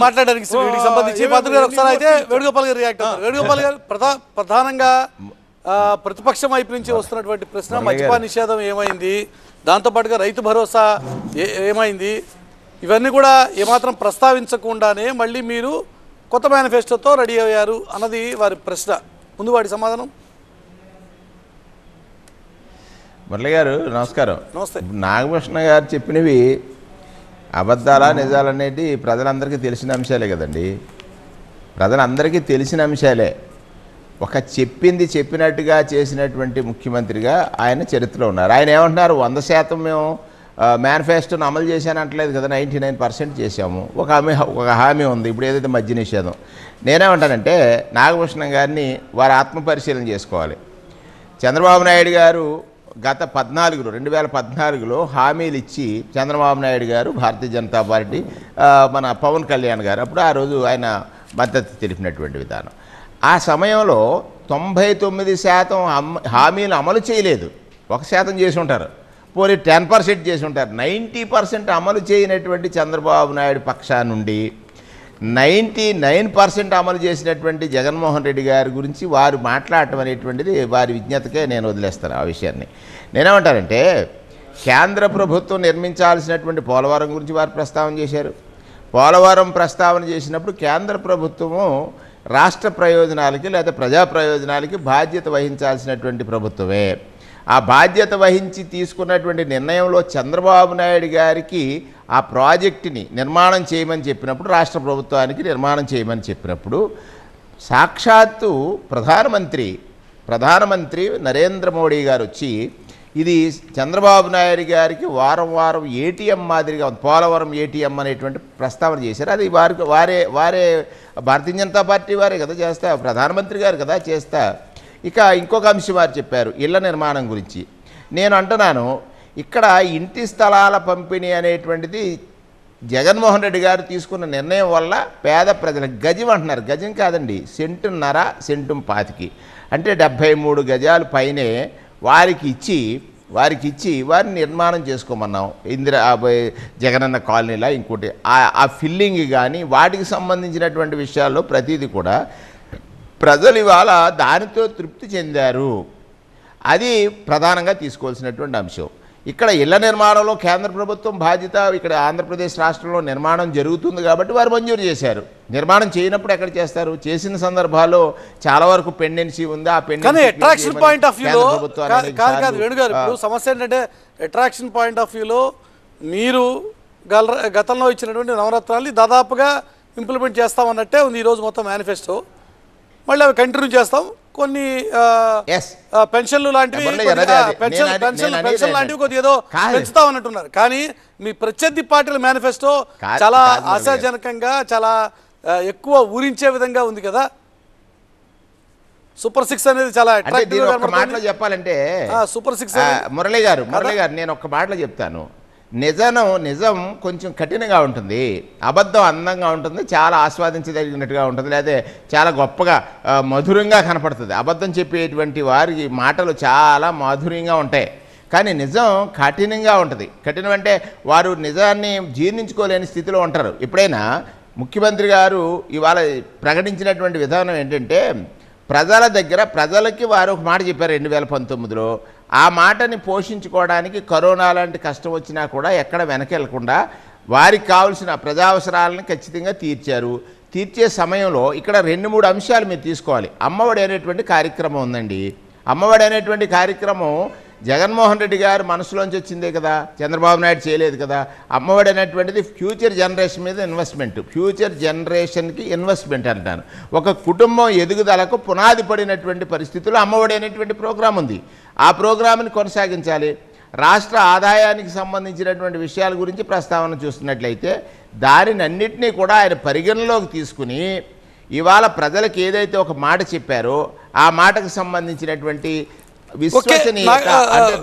మాట్లాడడానికి వీటికి సంబంధించి మంత్రి గారు ఒకసారి అయితే వేణుగోపాల్ గారు రియాక్ట్ అవుతారు. వేణుగోపాల్ గారు ప్రధానంగా ప్రతిపక్షం వైపు నుంచి వస్తున్నటువంటి ప్రశ్న మద్యపాన నిషేధం ఏమైంది, దాంతోపాటుగా రైతు భరోసా ఏమైంది, ఇవన్నీ కూడా ఏమాత్రం ప్రస్తావించకుండానే మళ్ళీ మీరు కొత్త మేనిఫెస్టోతో రెడీ అయ్యారు అన్నది వారి ప్రశ్న. ముందు వాడి సమాధానం. మురళి గారు నమస్కారం. నమస్తే. నాగభూషణ గారు చెప్పినవి అబద్ధాలా నిజాలనేది ప్రజలందరికీ తెలిసిన అంశాలే కదండి. ప్రజలందరికీ తెలిసిన అంశాలే. ఒక చెప్పింది చెప్పినట్టుగా చేసినటువంటి ముఖ్యమంత్రిగా ఆయన చరిత్రలో ఉన్నారు. ఆయన ఏమంటున్నారు, 100% మేము మేనిఫెస్టోను అమలు చేశాను అంటలేదు కదా, 99% చేశాము. ఒక హామీ ఉంది ఇప్పుడు ఏదైతే మద్య నిషేధం. నేనేమంటానంటే నాగభూషణం గారిని వారి ఆత్మపరిశీలన చేసుకోవాలి. చంద్రబాబు నాయుడు గారు గత 2014లో హామీలు ఇచ్చి చంద్రబాబు నాయుడు గారు, భారతీయ జనతా పార్టీ, మన పవన్ కళ్యాణ్ గారు అప్పుడు ఆ రోజు ఆయన మద్దతు తెలిపినటువంటి విధానం. ఆ సమయంలో 99% హామీలు అమలు చేయలేదు. 1% చేసి ఉంటారు, పోనీ 10% చేసి ఉంటారు. 90% అమలు చేయనటువంటి చంద్రబాబు నాయుడు పక్షా నుండి 99% అమలు చేసినటువంటి జగన్మోహన్ రెడ్డి గారి గురించి వారు మాట్లాడటం అనేటువంటిది వారి విజ్ఞతకే నేను వదిలేస్తాను ఆ విషయాన్ని. నేనేమంటానంటే కేంద్ర ప్రభుత్వం నిర్మించాల్సినటువంటి పోలవరం గురించి వారు ప్రస్తావన చేశారు. పోలవరం ప్రస్తావన చేసినప్పుడు కేంద్ర ప్రభుత్వము రాష్ట్ర ప్రయోజనాలకి లేదా ప్రజా ప్రయోజనాలకి బాధ్యత వహించాల్సినటువంటి ప్రభుత్వమే. ఆ బాధ్యత వహించి తీసుకున్నటువంటి నిర్ణయంలో చంద్రబాబు నాయుడు గారికి ఆ ప్రాజెక్టుని నిర్మాణం చేయమని చెప్పినప్పుడు, రాష్ట్ర ప్రభుత్వానికి నిర్మాణం చేయమని చెప్పినప్పుడు సాక్షాత్తు ప్రధానమంత్రి నరేంద్ర మోడీ గారు వచ్చి ఇది చంద్రబాబు నాయుడు గారికి వారం ఏటీఎం మాదిరిగా పోలవరం ఏటీఎం అనేటువంటి ప్రస్తావన చేశారు. అది వారే భారతీయ జనతా పార్టీ వారే కదా చేస్తా, ప్రధానమంత్రి గారు కదా చేస్తా. ఇక ఇంకొక అంశం వారు చెప్పారు ఇళ్ల నిర్మాణం గురించి. నేను అంటున్నాను ఇక్కడ ఇంటి స్థలాల పంపిణీ అనేటువంటిది జగన్మోహన్ రెడ్డి గారు తీసుకున్న నిర్ణయం వల్ల పేద ప్రజలకు గజం అంటున్నారు, గజం కాదండి, సెంటున్నర, సెంటు 25 అంటే 73 గజాలు పైనే వారికి ఇచ్చి వారిని నిర్మాణం చేసుకోమన్నాం. జగనన్న కాలనీలా ఇంకోటి ఆ ఫిల్లింగ్ కానీ వాటికి సంబంధించినటువంటి విషయాల్లో ప్రతిదీ కూడా ప్రజలు ఇవాళ దానితో తృప్తి చెందారు. అది ప్రధానంగా తీసుకోవాల్సినటువంటి అంశం. ఇక్కడ ఇళ్ల నిర్మాణంలో కేంద్ర ప్రభుత్వం బాధ్యత, ఇక్కడ ఆంధ్రప్రదేశ్ రాష్ట్రంలో నిర్మాణం జరుగుతుంది కాబట్టి వారు మంజూరు చేశారు. నిర్మాణం చేయనప్పుడు ఎక్కడ చేస్తారు? చేసిన సందర్భాల్లో చాలా వరకు పెండెన్సీ ఉంది. ఆ పెండెన్సీ అట్రాక్షన్ పాయింట్ ఆఫ్ వ్యూలో కాదు వేణుగారు, ఇప్పుడు సమస్య ఏంటంటే అట్రాక్షన్ పాయింట్ ఆఫ్ వ్యూలో మీరు గతంలో ఇచ్చినటువంటి నవరత్నాలు దాదాపుగా ఇంప్లిమెంట్ చేస్తామన్నట్టే ఉంది ఈరోజు మొత్తం మేనిఫెస్టో. మళ్ళీ అవి కంటిన్యూ చేస్తాం. కొన్ని పెన్షన్లు లాంటివి పెన్షన్ లాంటివి కొద్దిగా ఏదో పెంచుతామన్నట్టున్నారు. కానీ మీ ప్రత్యర్థి పార్టీల మేనిఫెస్టో చాలా ఆశాజనకంగా, చాలా ఎక్కువ ఊరించే విధంగా ఉంది కదా. సూపర్ 6 అనేది చాలా మాటలో చెప్పాలంటే సూపర్ 6. మురళి గారు నేను ఒక్క మాటలో చెప్తాను. నిజం కొంచెం కఠినంగా ఉంటుంది, అబద్ధం అందంగా ఉంటుంది, చాలా ఆస్వాదించదగినట్టుగా ఉంటుంది, లేదా చాలా గొప్పగా మధురంగా కనపడుతుంది. అబద్ధం చెప్పేటువంటి వారి మాటలు చాలా మాధుర్యంగా ఉంటాయి, కానీ నిజం కఠినంగా ఉంటుంది. కఠినం అంటే వారు నిజాన్ని జీర్ణించుకోలేని స్థితిలో ఉంటారు. ఎప్పుడైనా ముఖ్యమంత్రి గారు ఇవాళ ప్రకటించినటువంటి విధానం ఏంటంటే ప్రజలకి వారు ఒక మాట చెప్పారు 2019లో. ఆ మాటని పోషించుకోవడానికి కరోనా లాంటి కష్టం వచ్చినా కూడా ఎక్కడ వెనకెళ్లకుండా వారికి కావాల్సిన ప్రజావసరాలను ఖచ్చితంగా తీర్చే సమయంలో ఇక్కడ 2-3 అంశాలు మీరు తీసుకోవాలి. అమ్మఒడి అనేటువంటి కార్యక్రమం ఉందండి. అమ్మఒడి అనేటువంటి కార్యక్రమం జగన్మోహన్ రెడ్డి గారు మనసులోంచి వచ్చిందే కదా, చంద్రబాబు నాయుడు చేయలేదు కదా. అమ్మఒడి అనేటువంటిది ఫ్యూచర్ జనరేషన్ మీద ఇన్వెస్ట్మెంట్, ఫ్యూచర్ జనరేషన్కి ఇన్వెస్ట్మెంట్ అంటాను. ఒక కుటుంబం ఎదుగుదలకు పునాది పడినటువంటి పరిస్థితుల్లో అమ్మఒడి అనేటువంటి ప్రోగ్రాం ఉంది. ఆ ప్రోగ్రాంని కొనసాగించాలి. రాష్ట్ర ఆదాయానికి సంబంధించినటువంటి విషయాల గురించి ప్రస్తావన చూస్తున్నట్లయితే దానినన్నింటినీ కూడా ఆయన పరిగణలోకి తీసుకుని ఇవాళ ప్రజలకు ఏదైతే ఒక మాట చెప్పారో ఆ మాటకు సంబంధించినటువంటి విశ్వసనీయత అంటే